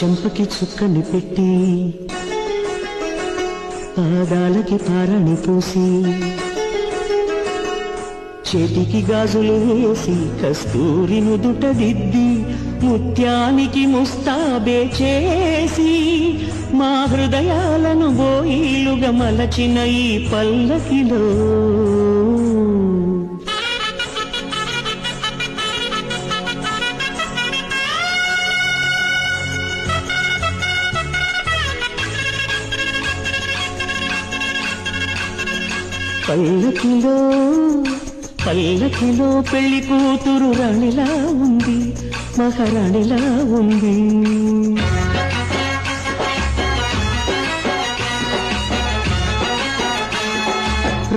చెంపకి చుక్కని పెట్టి పాదాలకి పారని పూసి చేతికి గాజులు వేసి కస్తూరి నుదుట దిద్ది ముత్యానికి ముస్తాబే చేసి మా హృదయాలను బోయిలుగా మలచిన ఈ పల్లకిలో పల్లకిలో పల్లకిలో పెళ్లి కూతురు రాణిలా ఉంది, మహారాణిలా ఉంది.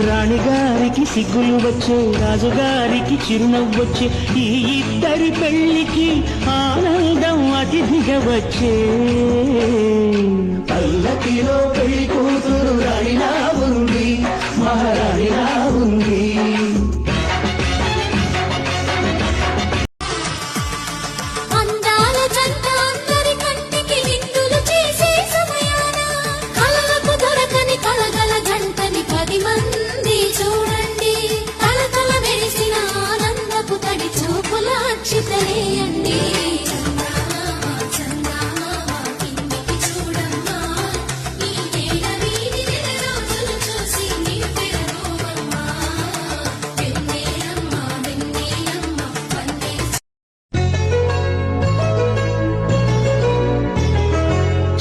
రాణిగారికి సిగ్గులు వచ్చే, రాజుగారికి చిరునవ్వొచ్చే, ఈ ఇద్దరి పెళ్లికి ఆనందం అతిథిగా వచ్చే. పల్లకిలో పెళ్లి కూతురు రాణిలా ఉంది, మహారాణిలా ఉంది.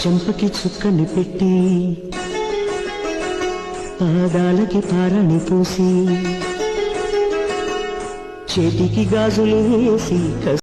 చెంపకి చుక్కని పెట్టి పాదాలకి పారని పూసి చేతికి గాజులు వేసి